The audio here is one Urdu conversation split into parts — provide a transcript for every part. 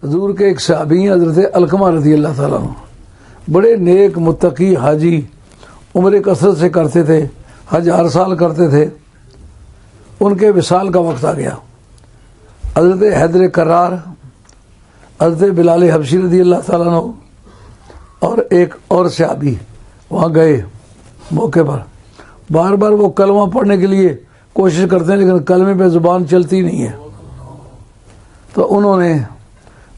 حضور کے ایک صحابی ہیں حضرت علقمہ رضی اللہ تعالیٰ عنہ، بڑے نیک متقی حاجی، عمرے کثرت سے کرتے تھے، حج ہر سال کرتے تھے۔ ان کے وصال کا وقت آ گیا۔ حضرت حیدر کرار، حضرت بلال حبشی رضی اللہ تعالیٰ عنہ اور ایک اور صحابی وہاں گئے موقع پر۔ بار بار وہ کلمہ پڑھنے کے لیے کوشش کرتے ہیں لیکن کلمے پہ زبان چلتی نہیں ہے۔ تو انہوں نے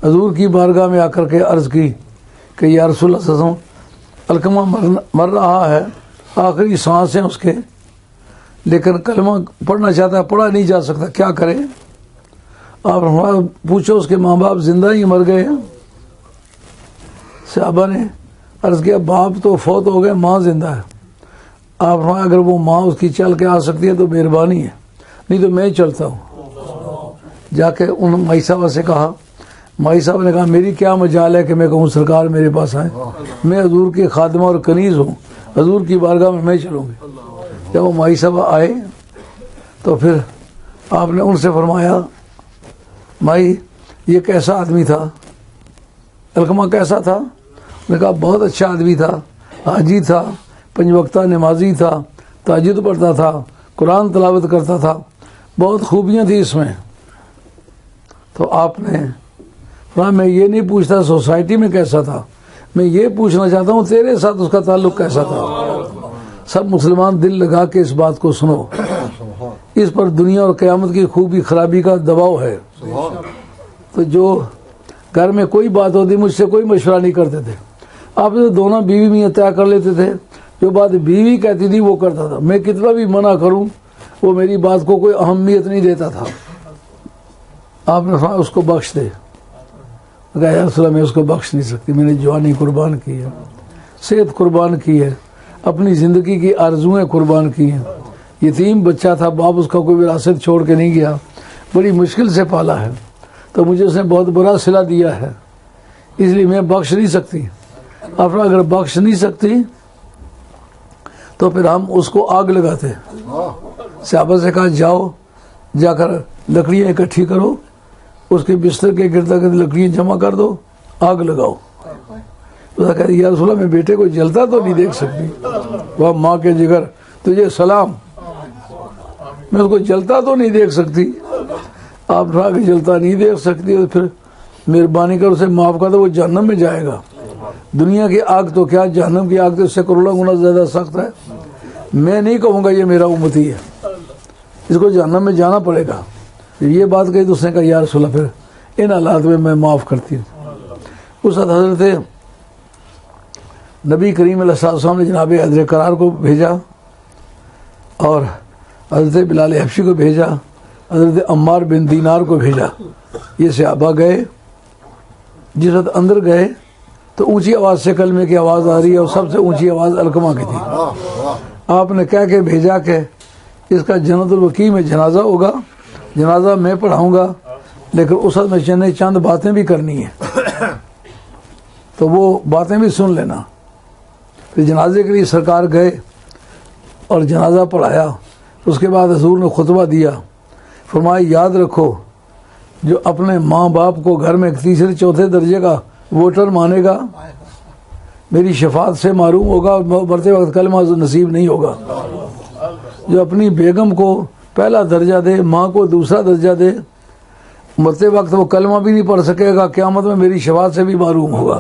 حضور کی بارگاہ میں آ کر کے عرض کی کہ یا رسول اللہ صلی اللہ علیہ وسلم، علقمہ مر رہا ہے، آخری سانس ہیں اس کے، لیکن کلمہ پڑھنا چاہتا ہے، پڑھا نہیں جا سکتا، کیا کرے؟ آپ پوچھو اس کے ماں باپ زندہ ہی مر گئے ہیں؟ صحابہ نے عرض کیا باپ تو فوت ہو گئے، ماں زندہ ہے۔ آپ اگر وہ ماں اس کی چل کے آ سکتی ہے تو مہربانی ہے، نہیں تو میں چلتا ہوں۔ جا کے ان مائی صاحبہ سے کہا، مائی صاحب نے کہا میری کیا مجال ہے کہ میں کہوں سرکار میرے پاس آئے، میں حضور کے خادمہ اور کنیز ہوں، حضور کی بارگاہ میں چلوں گی۔ جب وہ مائی صاحبہ آئے تو پھر آپ نے ان سے فرمایا مائی یہ کیسا آدمی تھا؟ علقمہ کیسا تھا؟ انہوں نے کہا بہت اچھا آدمی تھا، حاجی تھا، 5 وقتہ نمازی تھا، تہجد پڑھتا تھا، قرآن تلاوت کرتا تھا، بہت خوبیاں تھیں اس میں۔ تو آپ نے فرمایا میں یہ نہیں پوچھتا سوسائٹی میں کیسا تھا، میں یہ پوچھنا چاہتا ہوں تیرے ساتھ اس کا تعلق کیسا تھا۔ سب مسلمان دل لگا کے اس بات کو سنو، اس پر دنیا اور قیامت کی خوبی خرابی کا دباؤ ہے۔ تو جو گھر میں کوئی بات ہوتی مجھ سے کوئی مشورہ نہیں کرتے تھے، آپ تو دونوں بیوی میاں طے کر لیتے تھے، جو بات بیوی کہتی تھی وہ کرتا تھا، میں کتنا بھی منع کروں وہ میری بات کو کوئی اہمیت نہیں دیتا تھا۔ آپ نے فرمایا اس کو بخش دے۔ کہا یا رسول اللہ میں اس کو بخش نہیں سکتی، میں نے جوانی قربان کی ہے، صحت قربان کی ہے، اپنی زندگی کی آرزویں قربان کی ہیں، یتیم بچہ تھا، باپ اس کا کوئی وراثت چھوڑ کے نہیں گیا، بڑی مشکل سے پالا ہے، تو مجھے اس نے بہت برا صلہ دیا ہے، اس لیے میں بخش نہیں سکتی۔ آپ اگر بخش نہیں سکتی تو پھر ہم اس کو آگ لگاتے۔ صحابہ سے کہا جاؤ جا کر لکڑیاں اکٹھی کرو، اس کے بستر کے گرد گرد لکڑیاں جمع کر دو، آگ لگاؤ۔ کہتے یا رسول اللہ میں بیٹے کو جلتا تو نہیں دیکھ سکتی، وہ ماں کے جگر تجھے سلام، میں اس کو جلتا تو نہیں دیکھ سکتی۔ آپ رہا کہ جلتا نہیں دیکھ سکتی تو پھر مہربانی کر اسے معاف کر دو، وہ جہنم میں جائے گا۔ دنیا کی آگ تو کیا، جہنم کی آگ تو اس سے کروڑوں گنا زیادہ سخت ہے۔ میں نہیں کہوں گا یہ میرا امتی ہے، اس کو جہنم میں جانا پڑے گا۔ یہ بات کہی تو اس نے کہا یا رسول اللہ پھر ان حالات میں معاف کرتی ہوں۔ اس وقت حضرت نبی کریم علیہ السلام نے جناب حیدر کرار کو بھیجا اور حضرت بلال حبشی کو بھیجا، حضرت عمار بن دینار کو بھیجا۔ یہ صحابہ گئے، جس وقت اندر گئے تو اونچی آواز سے کلمے کی آواز آ رہی ہے اور سب سے اونچی آواز علقمہ کی تھی۔ آپ نے کہہ کے بھیجا کہ اس کا جنت الوقیع میں جنازہ ہوگا، جنازہ میں پڑھاؤں گا، لیکن اس وقت میں چند باتیں بھی کرنی ہیں تو وہ باتیں بھی سن لینا۔ پھر جنازے کے لیے سرکار گئے اور جنازہ پڑھایا۔ اس کے بعد حضور نے خطبہ دیا، فرمایا یاد رکھو جو اپنے ماں باپ کو گھر میں 3 4 درجے کا ووٹر مانے گا میری شفاعت سے محروم ہوگا اور مرتے وقت کلمہ نصیب نہیں ہوگا۔ جو اپنی بیگم کو پہلا درجہ دے، ماں کو دوسرا درجہ دے، مرتے وقت وہ کلمہ بھی نہیں پڑھ سکے گا، قیامت میں میری شفاعت سے بھی محروم ہوگا۔